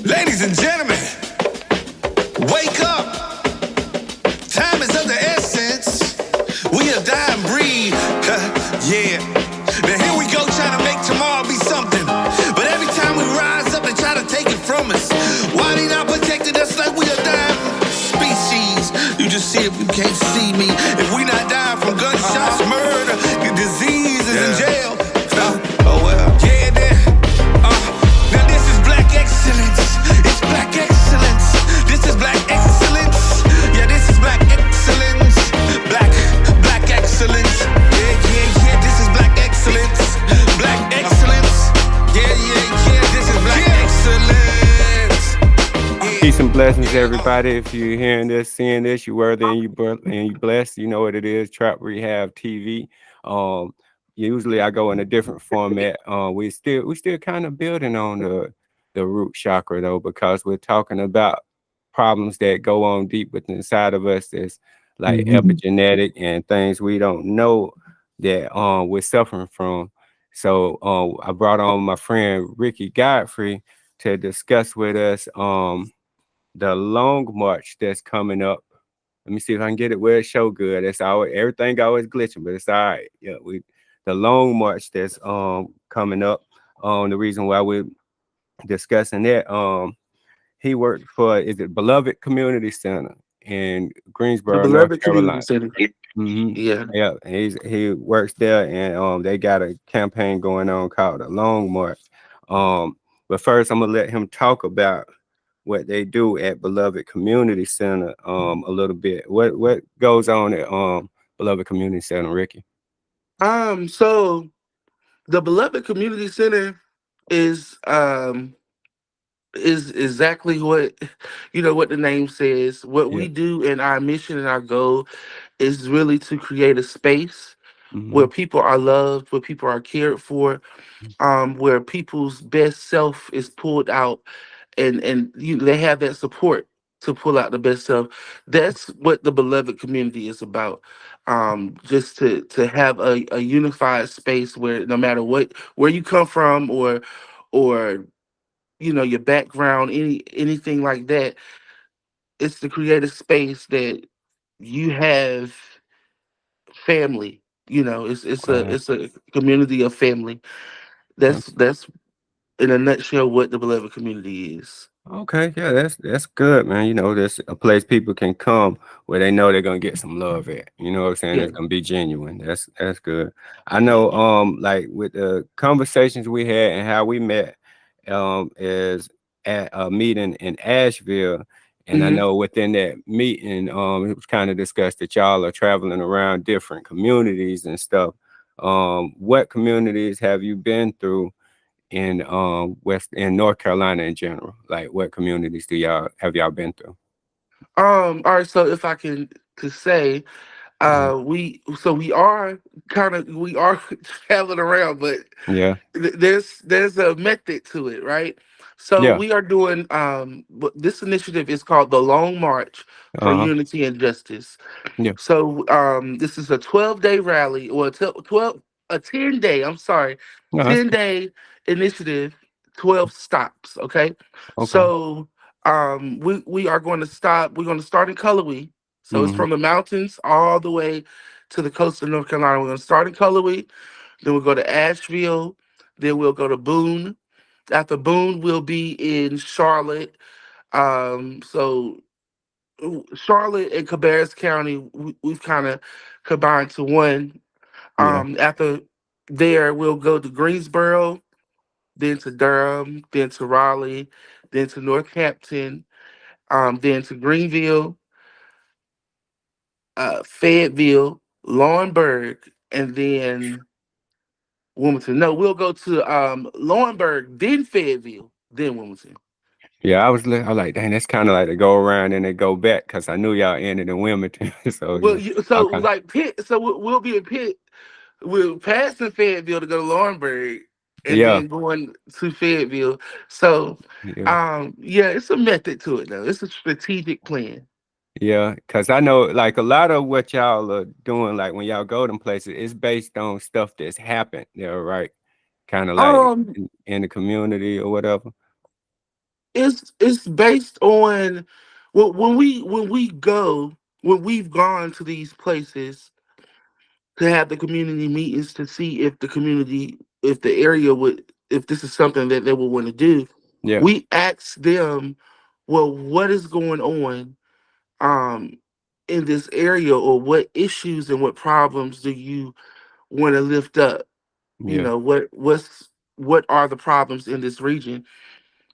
Ladies and gentlemen, wake up. Time is of the essence. We a dying breed. Yeah. Now here we go trying to make tomorrow be something. But every time we rise up, they try to take it from us. Why they not protecting us like we a dying species? You just see if you can't see me. If we not dying from gunshots, murder, diseases, in jail. Oh well. Yeah, then. Now this is black excellence. It's black excellence. This is black excellence. Yeah, this is black excellence. Black excellence. Yeah. This is black excellence. Black excellence. Yeah. This is black excellence. Yeah. Peace and blessings, everybody. If you're hearing this, seeing this, you worthy and you blessed. You know what it is. Trap Rehab TV. Um, Usually I go in a different format. We still kind of building on the root chakra though, because we're talking about problems that go on deep within inside of us. That's like epigenetic and things we don't know that we're suffering from. So I brought on my friend Ricky Godfrey to discuss with us the long march that's coming up. Let me see if I can get it where it show good. It's always everything always glitching, but it's all right. Yeah, the long march that's coming up. The reason why we're discussing that, he worked for, is it Beloved Community Center in The Greensboro, North Beloved Community Carolina. Center. Yeah. Yeah, he works there, and they got a campaign going on called the Long March. But first, I'm gonna let him talk about what they do at Beloved Community Center a little bit. What goes on at Beloved Community Center, Ricky? So the Beloved Community Center is exactly what what the name says. What Yeah. we do and our mission and our goal is really to create a space Mm-hmm. where people are loved, where people are cared for, where people's best self is pulled out, and they have that support to pull out the best self. That's what the Beloved community is about. Just to have a unified space where no matter where you come from, or your background, anything like that, it's to create a space that you have family. Right. It's a community of family. That's in a nutshell what the Beloved community is. Okay, yeah, that's good, man. You know, that's a place people can come where they know they're gonna get some love at. You know what I'm saying? Yeah, It's gonna be genuine. That's good. I yeah. know, like with the conversations we had and how we met, is at a meeting in Asheville, and I hmm know within that meeting, it was kind of discussed that y'all are traveling around different communities and stuff. What communities have you been through in West in North Carolina in general? Like what communities do y'all been through? All right. So if I can to say, Mhm. we are we are traveling around, but Yeah, there's a method to it, right? So yeah, we are doing this initiative is called the Long March for uh-huh, Unity and Justice. yeah. So this is a 12-day rally, or 12 a 10-day, I'm sorry, No, that's good. 10-day initiative, 12 stops, okay? Okay. So we are going to stop, we're going to start in Cullowhee. So it's Mm-hmm. from the mountains all the way to the coast of North Carolina. We're going to start in Cullowhee, then we'll go to Asheville, then we'll go to Boone. After Boone, we'll be in Charlotte. So Charlotte and Cabarrus County, we've kind of combined to one. Yeah, After there, we'll go to Greensboro, then to Durham, then to Raleigh, then to Northampton, then to Greenville, Fayetteville, Laurinburg, and then Wilmington. No, we'll go to Laurinburg, then Fayetteville, then Wilmington. yeah. I was like, dang, that's kind of like they go around and they go back because I knew y'all ended in Wilmington. So Well, yeah. so Okay. like Pitt, so we'll be in Pitt. We'll pass in Fayetteville to go to Laurinburg, and Yeah, then going to Fayetteville. So, yeah. yeah, it's a method to it though. It's a strategic plan. Yeah, because I know like a lot of what y'all are doing, like when y'all go them places, it's based on stuff that's happened there, right? Kind of like Um, in the community or whatever. It's based on, well, when we've gone to these places to have the community meetings to see if the community, if the area would, if this is something that they would want to do. Yeah, We ask them, well, what is going on um in this area, or what issues and what problems do you want to lift up? You yeah, know, what are the problems in this region?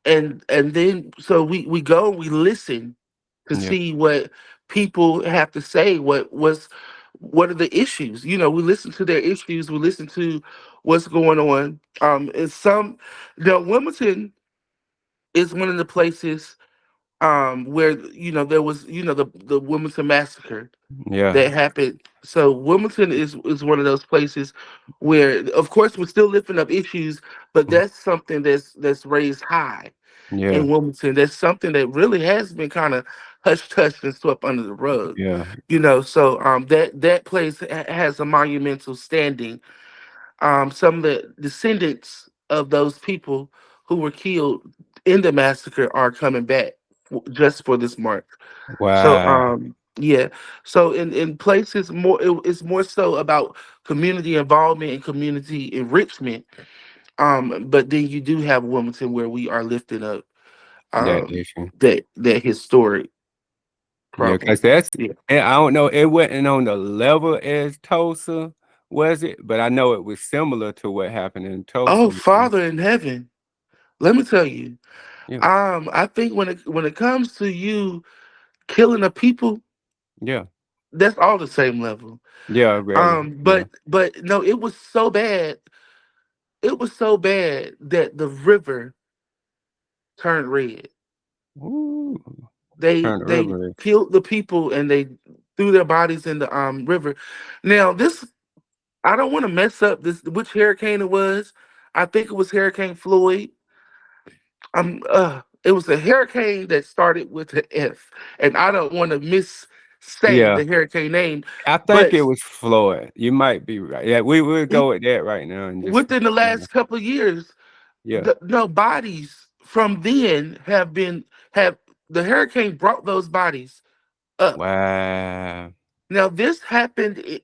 And then so we go and we listen to yeah, see what people have to say, what are the issues. You know, we listen to their issues, we listen to what's going on. And some, Wilmington is one of the places where, there was, the Wilmington massacre yeah, that happened. So Wilmington is one of those places where, of course, we're still lifting up issues, but that's something that's raised high yeah, in Wilmington. That's something that really has been kind of hush hush and swept under the rug. yeah. So that place has a monumental standing. Some of the descendants of those people who were killed in the massacre are coming back just for this march. So Wow. yeah, so in places more, it's more so about community involvement and community enrichment. But then you do have Wilmington where we are lifting up That issue. that historic Yeah, problem. because that's, Yeah. and I don't know, it wasn't on the level as Tulsa, was it? But I know it was similar to what happened in Oh, Tulsa. Father in heaven, let me tell you. Yeah, I think when it comes to you killing a people, yeah, that's all the same level. yeah, really. Yeah. But no, it was so bad. It was so bad that the river turned red. Ooh, They turn the they river. killed the people and they threw their bodies in the river. Now this, I don't want to mess up this, which hurricane it was. I think it was Hurricane Floyd. It was a hurricane that started with an F, and I don't want to miss say Yeah, the hurricane name, I think but it was Floyd. You might be right. Yeah, we will it, go with that right now and just, within the yeah, last couple of years, yeah. no bodies from then have the hurricane brought those bodies up. Wow. Now this happened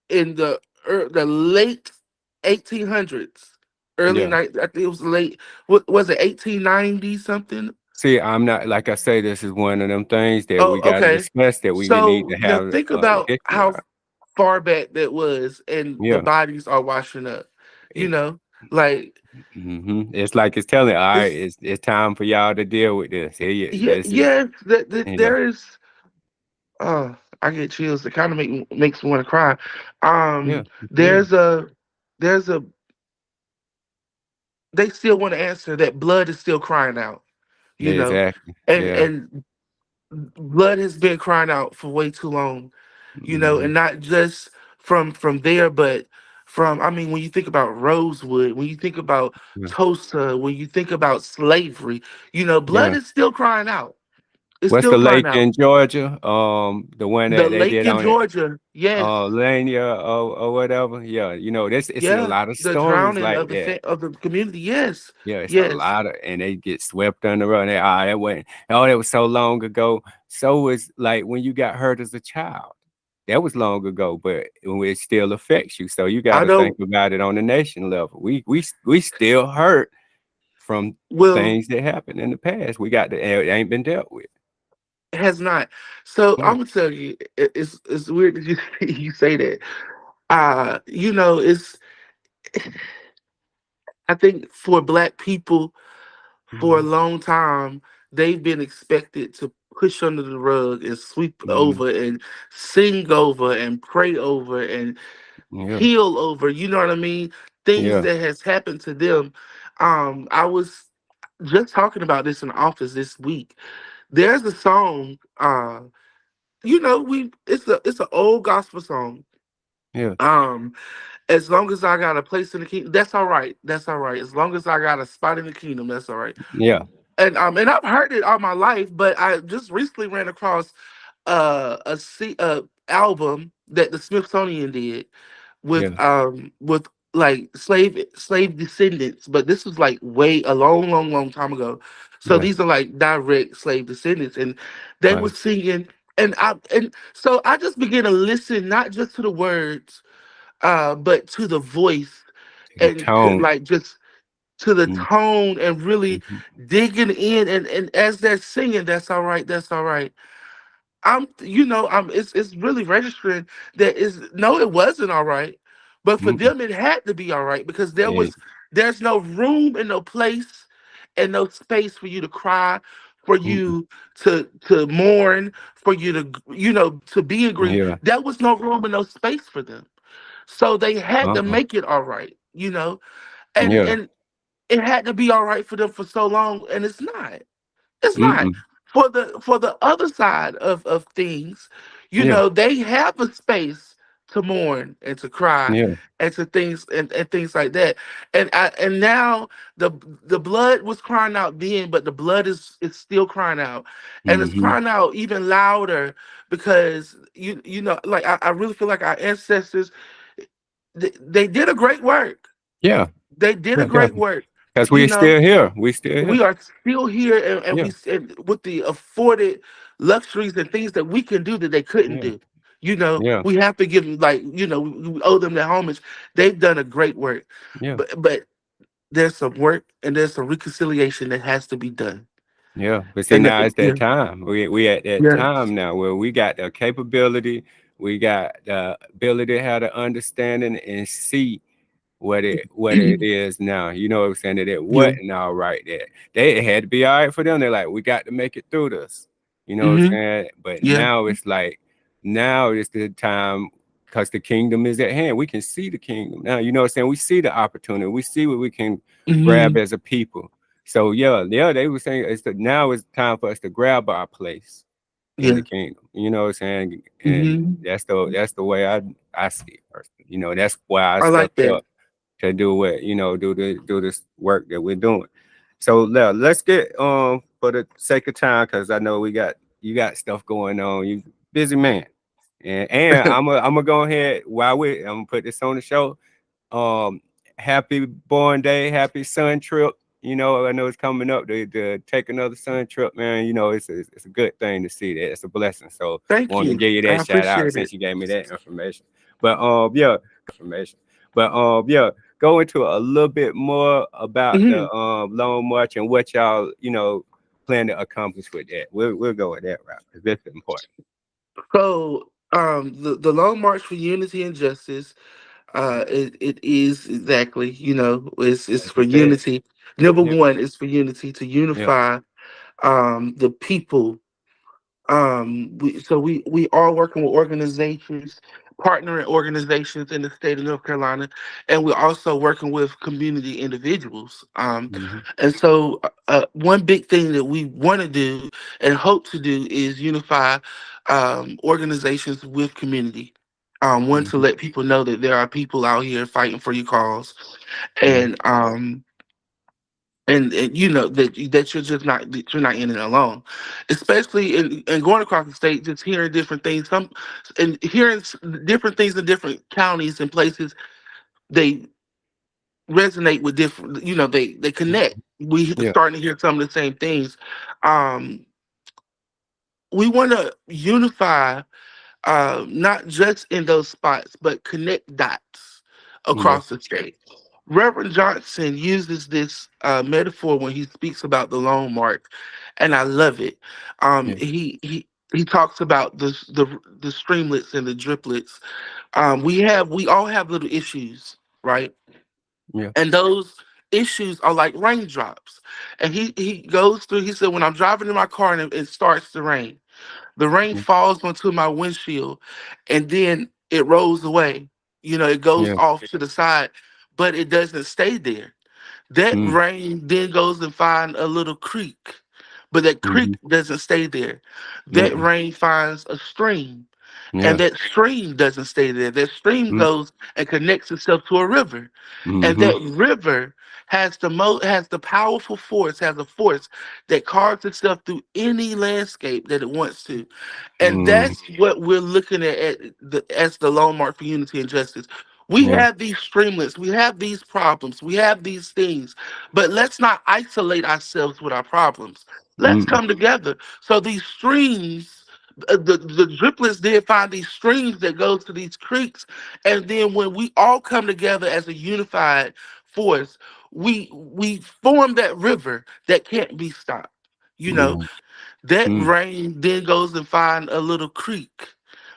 in the late 1800s, early Yeah. night. I think it was late. What was it? 1890 something. See, I'm not, like I say, this is one of them things that we Oh, got to okay. discuss that we need So to now have think about history how about. far back that was, and the Yeah. bodies are washing up. You know, like It's like it's telling, all right, it's, it's time for y'all to deal with this. Here you, yeah, this is, yes, that you know, there is. I get chills. It kind of makes me want to cry. yeah, yeah, There's a there's a they still want to answer that blood is still crying out. You know, exactly, and yeah, and blood has been crying out for way too long. hmm And not just from there, but from, I mean, when you think about Rosewood, when you think about yeah, Tulsa, when you think about slavery, blood yeah. is still crying out. It's What's still the crying lake out. in Georgia? The one The that they lake did in on it, Georgia, yes, Lania or whatever. Yeah, this it's a yeah, lot of the stories drowning like of that. of the community, yes, Yeah, it's a yes. lot of, and they get swept under the rug. They, ah, that went, oh, that was so long ago. So it's like when you got hurt as a child. That was long ago, but it still affects you. So you got I to think don't. about it on the nation level. We still hurt from Well, things that happened in the past. We got to, it ain't been dealt with. it has not. So Yeah, I'm gonna tell you, it's weird that you you say that. It's, I think for Black people, for a hmm long time, they've been expected to push under the rug and sweep hmm over and sing over and pray over and yeah, heal over. You know what I mean? Things yeah, that has happened to them. I was just talking about this in the office this week. There's a song. We it's an old gospel song. yeah, Um, as long as I got a place in the kingdom, that's all right. That's all right. As long as I got a spot in the kingdom, that's all right. yeah, And I've heard it all my life, but I just recently ran across album that the Smithsonian did with like slave descendants, but this was like way a long time ago. So Yeah. these are like direct slave descendants, and they were Right. singing, and so I just began to listen not just to the words, but to the voice, To the and to tone. like just to the Mm, tone, and really mhm. digging in, and as they're singing, that's all right, that's all right. It's really registering that is no, it wasn't all right, but for Mm-mm. them it had to be all right because Yeah. there's no room and no place and no space for you to cry, for Mm-mm. you to mourn, for you to to be in grief. Yeah. There was no room and no space for them, so they had to Uh-uh. make it all right, and Yeah. it had to be all right for them for so long, and it's not. It's not. Mm-mm. For the other side of things, Yeah. they have a space to mourn and to cry Yeah. and to things and things like that. And now the the blood was crying out then, but the blood is still crying out. And it's Mm-hmm. crying out even louder because like I really feel like our ancestors, they did a great work. Yeah. They did a Yeah, great definitely. work. Because You we know, still here. We still here. we are still here, and Yeah. with the afforded luxuries and things that we can do that they couldn't Yeah. do. Yeah. We have to give them, like, we owe them their homage. They've done a great work, Yeah. but there's some work and there's some reconciliation that has to be done. Yeah. But see, And now it's yeah, that time. We at that yeah, time now where we got the capability, we got the ability to have the understanding and see what it is now. You know what I'm saying? That it yeah, wasn't all right. That it had to be all right for them. They're like, we got to make it through this. You know what I'm hmm saying? But yeah, now it's like, now is the time because the kingdom is at hand. We can see the kingdom now. You know what I'm saying? We see the opportunity. We see what we can grab hmm as a people. So yeah, they were saying now it's time for us to grab our place in the yeah, kingdom. You know what I'm saying? And hmm that's the way I see it personally. You know, that's why I I like stepped that. up to do what do this work that we're doing. So now let's get for the sake of time, because I know you got stuff going on. You busy man, and I'm gonna go ahead while I'm gonna put this on the show. um, Happy born day, happy sun trip. You know, I know it's coming up to take another sun trip, man. You know, it's a good thing to see that. It's a blessing. So Thank wanted to you. give you I that shout out appreciate since it. you gave me that information. But information. But go into a little bit more about hmm the long march and what y'all, plan to accomplish with that. We'll go with that route because that's important. So, the Long March for Unity and Justice, it is exactly, it's Like for you said. unity. Number Yeah. one is for unity, to Yeah. unify the people. We are working with organizations, partnering organizations in the state of North Carolina, and we're also working with community individuals. Hmm. And so, one big thing that we want to do and hope to do is unify organizations with community. One, to Hmm. let people know that there are people out here fighting for your cause, Yeah. and that you're not in it alone, especially in going across the state, just hearing different things, and hearing different things in different counties and places. They resonate with different, they connect. We Yeah. starting to hear some of the same things. um we want to unify, not just in those spots, but connect dots Yeah. across the state. Reverend Johnson uses this metaphor when he speaks about the Long March, and I love it. Yeah. He talks about the streamlets and the driplets. We all have little issues, right? Yeah. And those issues are like raindrops. And he goes through. He said, when I'm driving in my car and it starts to rain, the rain Yeah. falls onto my windshield, and then it rolls away. It goes Yeah. off to the side, but it doesn't stay there. That Mm. rain then goes and find a little creek, but that Hmm. creek doesn't stay there. That Mm-mm. rain finds a stream, and Yeah. that stream doesn't stay there. That stream Mm. goes and connects itself to a river, and Hmm. that river has the powerful force, has a force that carves itself through any landscape that it wants to. And Mm. that's what we're looking at, as the Lone Mark for Unity and Justice. We Yeah. have these streamlets, we have these problems, we have these things, but let's not isolate ourselves with our problems. Let's Mm-mm. come together. So these streams, the driplets did find these streams that goes to these creeks, and then when we all come together as a unified force, we form that river that can't be stopped. You know, Yeah. that Mm. rain then goes and find a little creek,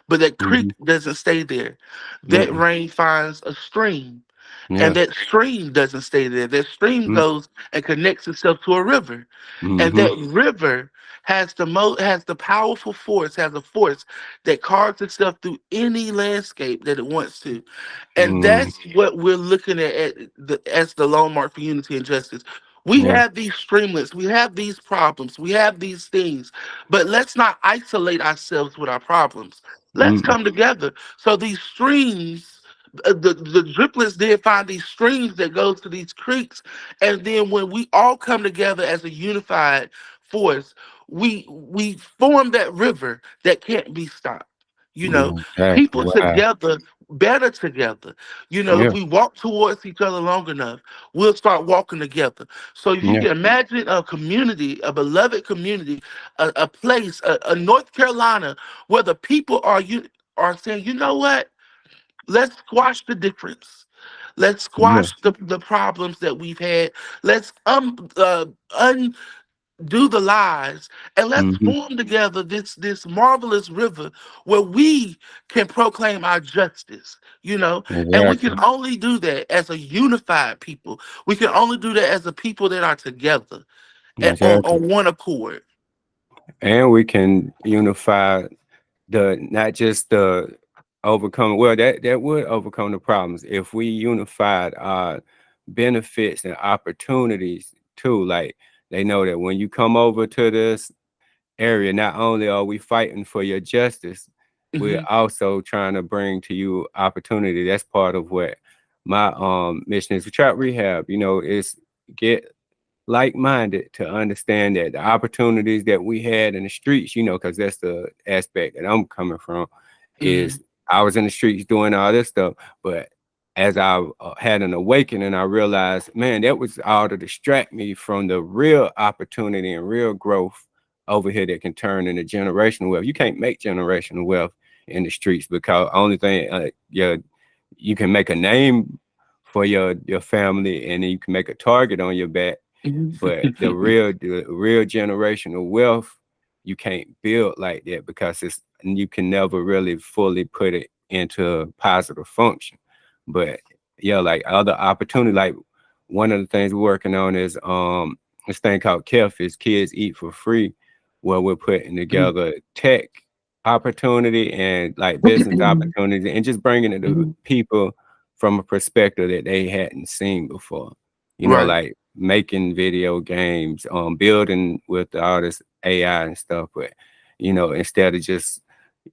but that Mm-hmm. creek doesn't stay there. That Mm-mm. rain finds a stream, and Yeah. that stream doesn't stay there. That stream Mm. goes and connects itself to a river, and Mm-hmm. that river has the powerful force, has a force that carves itself through any landscape that it wants to. And Mm. that's what we're looking as the lone mark for unity and justice. We Yeah. have these streamlets, we have these problems, we have these things, but let's not isolate ourselves with our problems. Let's Mm-mm. come together. So these streams, the driplets did find these streams that goes to these creeks, and then when we all come together as a unified force, we form that river that can't be stopped. You know, Mm. Exactly. people Wow. together better together. You know, if Yeah. we walk towards each other long enough, we'll start walking together. So if you Yeah. can imagine a community, a beloved community, a place, a North Carolina, where the people are saying, you know what? Let's squash the difference. Let's Yeah. squash the problems that we've had. Let's undo the lies, and let's Mm-hmm. form together this marvelous river where we can proclaim our justice. You know, and we Exactly. can only do that as a unified people. We can only do that as a people that are together and Exactly. on one accord. And we can unify the not just the overcome well that would overcome the problems if we unified our benefits and opportunities too. Like they know that when you come over to this area, not only are we fighting for your justice, we're Hmm. also trying to bring to you opportunity. That's part of what my mission is. Trap rehab, is get like-minded to understand that the opportunities that we had in the streets, because that's the aspect that I'm coming from, is Hmm. I was in the streets doing all this stuff, but as I had an awakening, I realized, man, that was all to distract me from the real opportunity and real growth over here that can turn into generational wealth. You can't make generational wealth in the streets because only thing, you can make a name for your family, and then you can make a target on your back, but the real generational wealth you can't build like that because you can never really fully put it into positive function. But yeah, like other opportunity, like one of the things we're working on is this thing called KEF, is Kids Eat for Free, where we're putting together tech opportunity and like business opportunity and just bringing it to people from a perspective that they hadn't seen before. Right. Like making video games, building with all this AI and stuff, but instead of just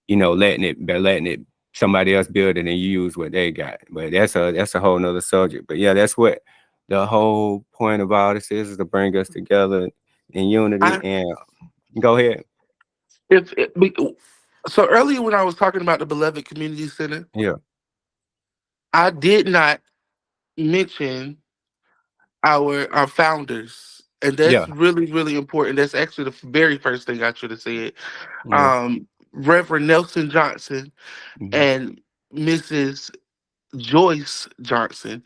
letting it somebody else build it and you use what they got. But that's a whole nother subject. But yeah, that's what the whole point of all this is to bring us together in unity. I And go ahead. if it, we- so earlier when I was talking about the beloved community center, Yeah, I did not mention our founders, and that's yeah, really important. That's actually the very first thing I should have said. yeah. Reverend Nelson Johnson Mhm. and Mrs. Joyce Johnson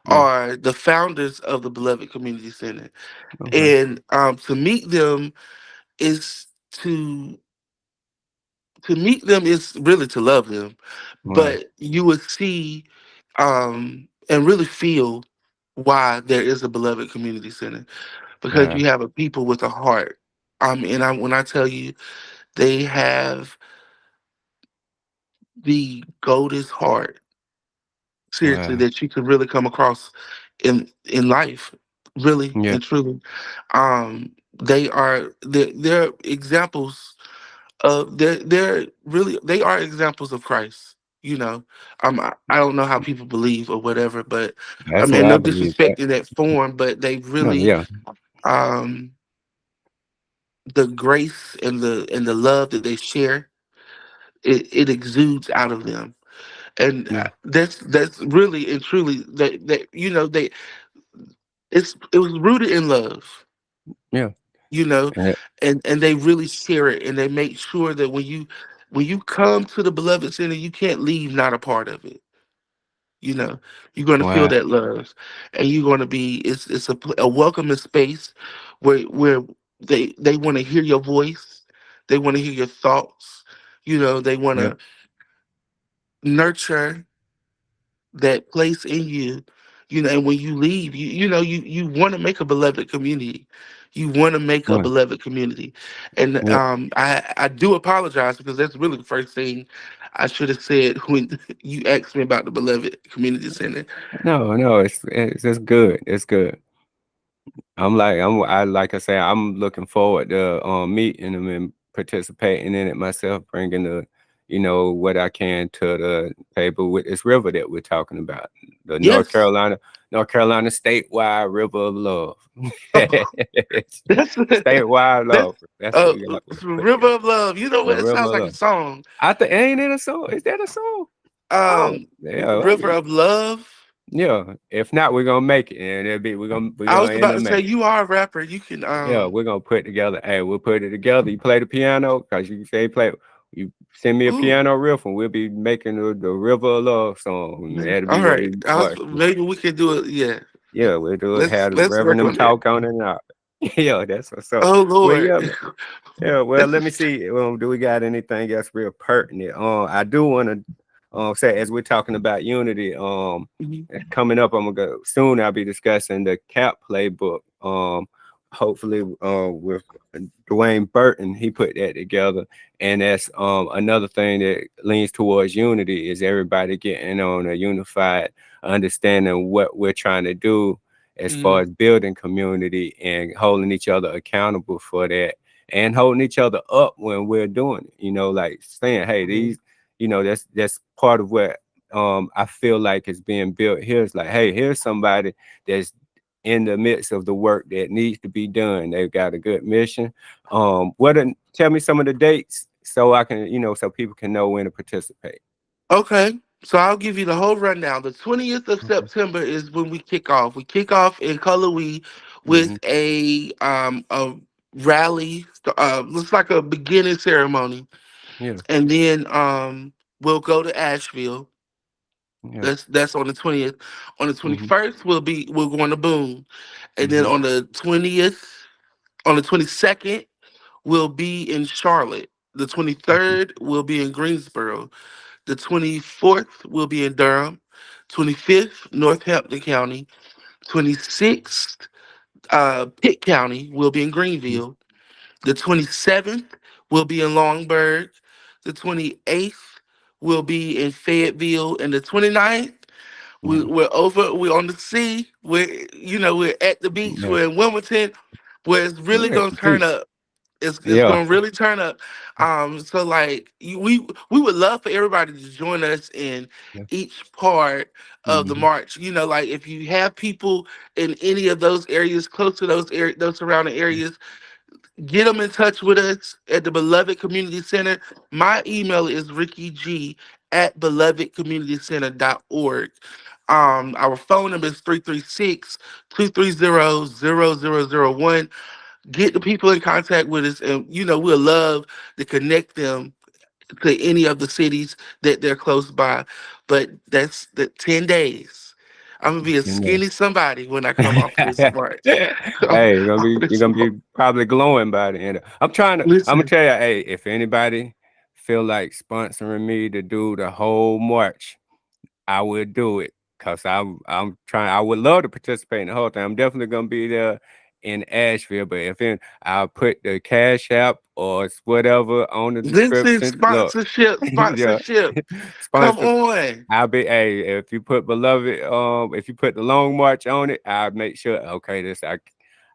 Yeah. are the founders of the Beloved Community Center, Okay. and to meet them is to meet them is really to love them, Wow. but you would see and really feel why there is a Beloved Community Center, because Wow. you have a people with a heart. When I tell you, they have the goldest heart, seriously, Wow. that you could really come across in life, really Yeah. and truly. They're examples of they're really they are examples of Christ. You know, I don't know how people believe or whatever, but I That's what mean, I no believe. disrespect in that form, but they No, really yeah. um the grace and the love that they share, it exudes out of them. And Yeah. that's really and truly that it was rooted in love, Yeah. you know, Yeah. and they really share it, and they make sure that when you come to the beloved center, you can't leave not a part of it. You know, you're going to feel Wow. that love, and you're going to be it's a welcoming space where they want to hear your voice, they want to hear your thoughts, they want Yeah. to nurture that place in you, and when you leave, you want to make a beloved community. You want to make a Wow. beloved community. And Yeah. I do apologize because that's really the first thing I should have said when you asked me about the beloved community center. No, no, it's good. It's good. I like I say, I'm looking forward to meeting them and participating in it myself, bringing what I can to the table with this river that we're talking about, the Yes. North Carolina statewide river of love. Oh, It's that's statewide that's love. That's what we got to put River together. of Love. You know The what? It river sounds of like a love. song. I think ain't it a song? Is that a song? Oh, yeah. River of Love. Yeah. If not, we're gonna make it, and it'll be we're I was gonna end about up to say making. you are a rapper. You can Yeah, we're gonna put together. Hey, we'll put it together. You play the piano, cause you say play. You send me a ooh. piano riff, and we'll be making the River of Love song. And that'll be All what right. we start. Maybe we can do it. Yeah. Yeah, we'll do it. Let's Have the let's Reverend work them on that. talk on it now. Yeah, that's what's up. Oh Well, Lord. yeah, man. Yeah. Well, That's let me see. Do we got anything else real pertinent? I do want to say as we're talking about unity. Mhm. Coming up, I'm gonna go soon. I'll be discussing the CAP playbook. Hopefully, with Dwayne Burton, he put that together, and that's another thing that leans towards unity is everybody getting on a unified understanding what we're trying to do as far Mhm. as building community and holding each other accountable for that and holding each other up when we're doing it. Like saying, hey, Mhm. that's part of what I feel like is being built here. It's like, hey, here's somebody that's in the midst of the work that needs to be done. They've got a good mission. Tell me some of the dates so I can, so people can know when to participate. Okay. So I'll give you the whole rundown. The 20th of Okay. September is when we kick off. We kick off in Cullowhee Mm-hmm. with a rally. Looks like a beginning ceremony. Yeah. And then we'll go to Asheville. Yeah. That's on the 20th. On the Mm-hmm. 21st, we're going to Boone. And then Mm-hmm. on the 20th, on the 22nd, we'll be in Charlotte. The Okay. 23rd, we'll be in Greensboro. The 24th, we'll be in Durham. 25th, Northampton County. 26th, Pitt County, we'll be in Greenville. The 27th, we'll be in Longburg. The 28th, we'll be in Fayetteville. And the 29th, Mm-hmm. we're on the sea. We're at the beach. Yeah. We're in Wilmington, where it's really Right. gonna turn Beach. up. It's Yeah. gonna really turn up. So like we would love for everybody to join us in Yeah. each part of the Mm-hmm. march. Like if you have people in any of those areas, close to those surrounding areas, get them in touch with us at the Beloved Community Center. My email is rickygg@belovedcommunitycenter.org. Our phone number is 336-230-0001. Get the people in contact with us, and we'll love to connect them to any of the cities that they're close by. But that's the 10 days. I'm gonna be a Yeah. skinny somebody when I come off of this march. Hey, you're gonna be probably glowing by the end. I'm gonna Listen, tell you, hey, if anybody feel like sponsoring me to do the whole march, I would do it because I'm trying. I would love to participate in the whole thing. I'm definitely gonna be there in Asheville, but I'll put the Cash App or whatever on the listen, description. Look, sponsorship, yeah, sponsorship. Come sponsor. on. I'll be if you put beloved if you put the long march on it, I'll make sure okay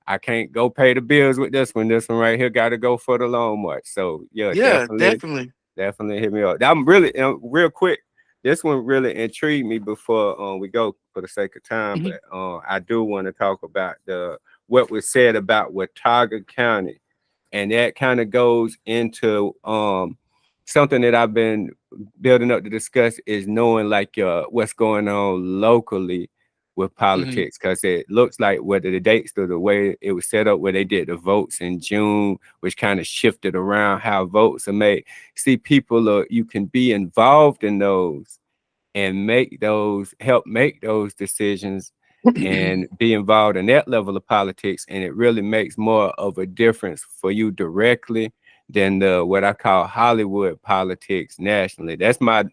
I can't go pay the bills with this one. This one right here got to go for the long march. So yeah, Yeah, definitely. definitely hit me up. I'm really real quick. This one really intrigued me before we go for the sake of time, Mhm. but I do want to talk about the what was said about Watauga County, and that kind of goes into something that I've been building up to discuss is knowing like what's going on locally with Hmm. politics, because it looks like whether the dates or the way it was set up where they did the votes in June, which kind of shifted around how votes are made. See, people are, you can be involved in those and make those, help make those decisions and be involved in that level of politics, and it really makes more of a difference for you directly than the what I call Hollywood politics nationally. That's my,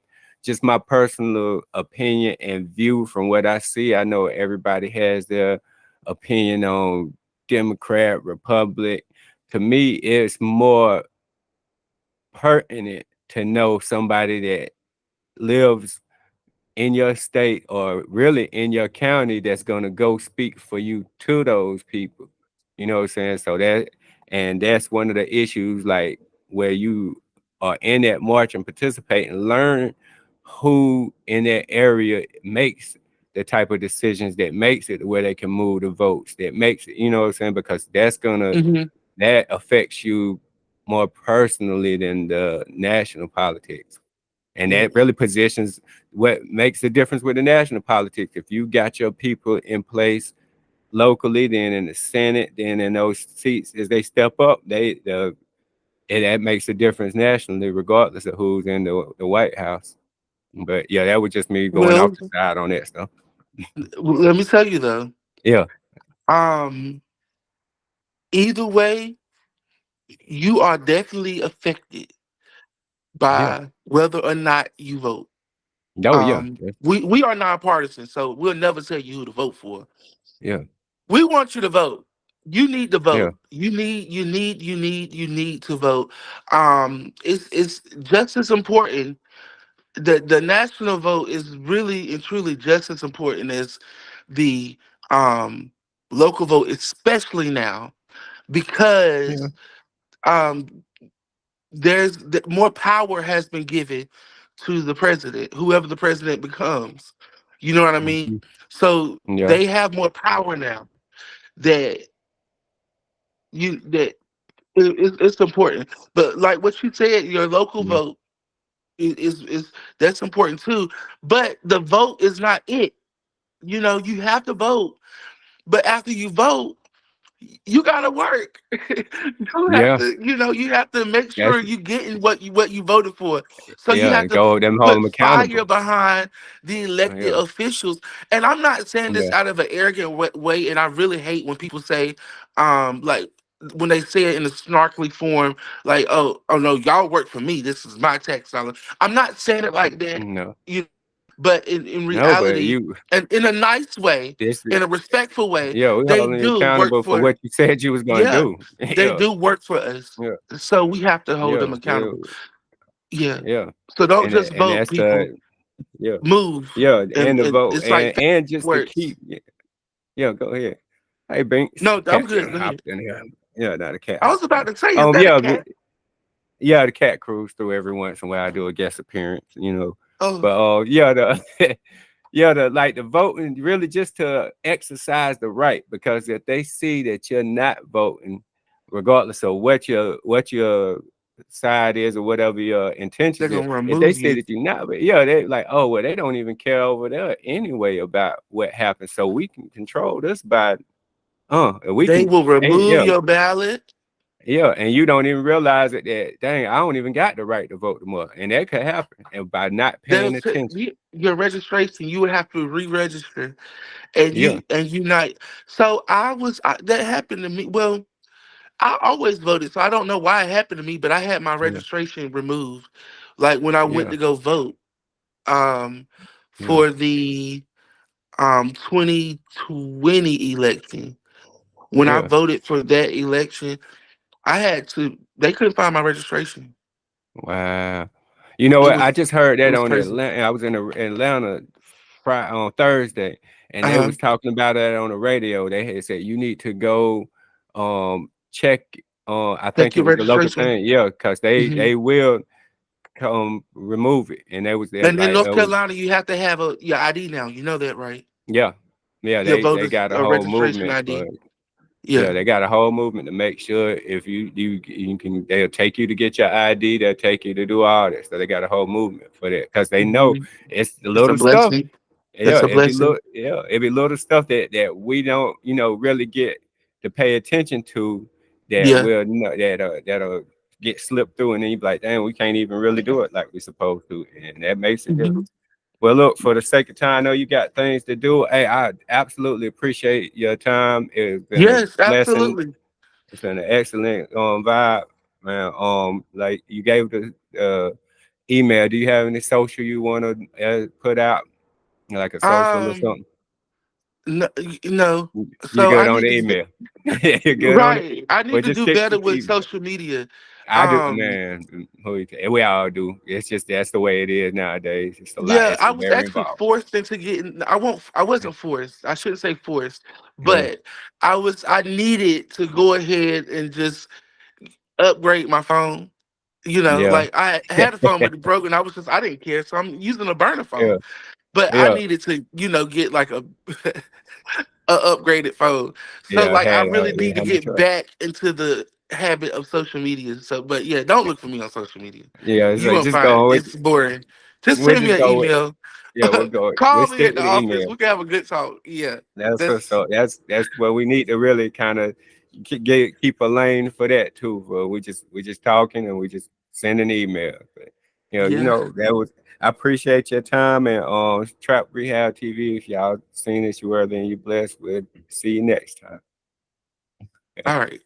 just my personal opinion and view from what I see. I know everybody has their opinion on Democrat, Republic. To me, it's more pertinent to know somebody that lives in your state or really in your county that's going to go speak for you to those people. You know what I'm saying? So that, and that's one of the issues, like where you are in that march and participate and learn who in that area makes the type of decisions that makes it where they can move the votes, that makes it, you know what I'm saying? Because that's gonna, Hmm. that affects you more personally than the national politics. And Yeah. that really positions what makes the difference with the national politics. If you got your people in place locally, then in the Senate, then in those seats, as they step up, and that makes a difference nationally, regardless of who's in the White House. But yeah, that was just me going off Well, the side on that stuff. let me tell you though. Yeah, Um, Either way, you are definitely affected yeah, by whether or not you vote. oh yeah, We are nonpartisan, so we'll never tell you who to vote for. yeah, We want you to vote. You need to yeah, vote. You need to vote. It's just as important. The national vote is really and truly just as important as the um local vote, especially now yeah, because um more power has been given to the president, whoever the president becomes. You know what I mean? mhm, So yeah, they have more power now. That that it's important. But like what you said, your local yeah, vote is that's important too. But the vote is not it. You have to vote. But after you vote, you gotta work. yeah. You have to make sure That's, you getting what you voted for. So you yeah. have to Go them, hold put them fire accountable. behind the elected Yeah, officials. And I'm not saying this yeah, out of an arrogant way. And I really hate when people say, like when they say it in a snarkly form, like, oh no, y'all work for me. This is my tax dollar. I'm not saying it like that. no, You, but in no, but reality, you, and in a nice way, this, in a respectful way, yeah, we they holding you do work accountable for for what you said you was gonna yeah, do. they Yeah, do work for us. yeah, So we have to hold yeah, them yeah, accountable. Yeah. yeah. So don't And just and vote, that's people. yeah, Move. yeah, and the And vote, it's like and just to words. keep, yeah, yeah, go ahead. Hey, Binks, No, I'm cat good. done Go ahead. hopped in here. Yeah, not a cat I was hopped in about here. to say, is that a Yeah, cat? yeah, the cat cruise through every once in a while. I do a guest appearance, Oh, But yeah, the yeah, the like the voting really just to exercise the right, because if they see that you're not voting, regardless of what your side is or whatever your they're intentions is, gonna if they remove see you. that you're not, but yeah, they like, oh well, they don't even care over there anyway about what happens. So we can control this by and we They can, will and remove yeah, your ballot. yeah, and you don't even realize it that dang, I don't even got the right to vote tomorrow. And that could happen. And by not They'll paying attention. your registration. You would have to re-register, and Yeah, you not. So that happened to me. Well, I always voted, so I don't know why it happened to me, but I had my yeah, registration removed, like when I went yeah, to go vote, um, yeah, for the 2020 election. When I yeah. voted for that election, I had to. They couldn't find my registration. Wow. You know It what? I was just heard it that was on crazy. Atlanta. I was in Atlanta Friday, on Thursday, and they Uh-huh. was talking about that on the radio. They had said you need to go check I Check think it your was the local registration. thing, yeah, because they Hmm. they will come remove it. And they was there And in like North Carolina, you have to have your ID now. You know that, right? yeah, yeah, Your they voters got a whole registration movement for ID. it. Yeah, Yeah. they got a whole movement to make sure if you can, they'll take you to get your ID, they'll take you to do all this. So they got a whole movement for that because they know Mhm. it's the It's a little stuff. blessing. Yeah, That's a blessing. it be little stuff that we don't, really get to pay attention to that Yeah. will, that'll get slipped through, and then you be like, damn, we can't even really do it like we supposed to, and that makes a Mhm. difference. Well, look, for the sake of time, I know you got things to do. Hey, I absolutely appreciate your time. It's been a Yes, blessing. absolutely. It's been an excellent vibe, man. Like you gave the email. Do you have any social you want to put out, like a social or Um, something? no, no. You So good I on need the to email? You're good on it. right. I need Well, to just do stick better with the with email. social media. I do, Um, man. We all do. It's just that's the way it is nowadays. It's a lot. yeah, It's I was very actually involved. forced into getting. I wasn't forced. I shouldn't say forced, Yeah, but I was. I needed to go ahead and just upgrade my phone. yeah, Like I had a phone but it broke, and I didn't care, so I'm using a burner yeah, phone. But I yeah, needed to, get like a a upgraded phone. So yeah. I like I had really yeah, need to had no get choice. back into the habit of social media. So, but yeah, don't look for me on social media. Yeah, You so won't just find go with. it's boring. Just We'll send me just an go with. email. Yeah, we'll go. We'll Call me stick at the with the office. email. We can have a good talk. Yeah, That's so. that's So that's what we need to really kind of keep a lane for that too. For we just talking and we just sending email. But, yeah. that was. I appreciate your time and Trap Rehab TV. If y'all seen this, you were then you blessed. We'll see you next time. All right.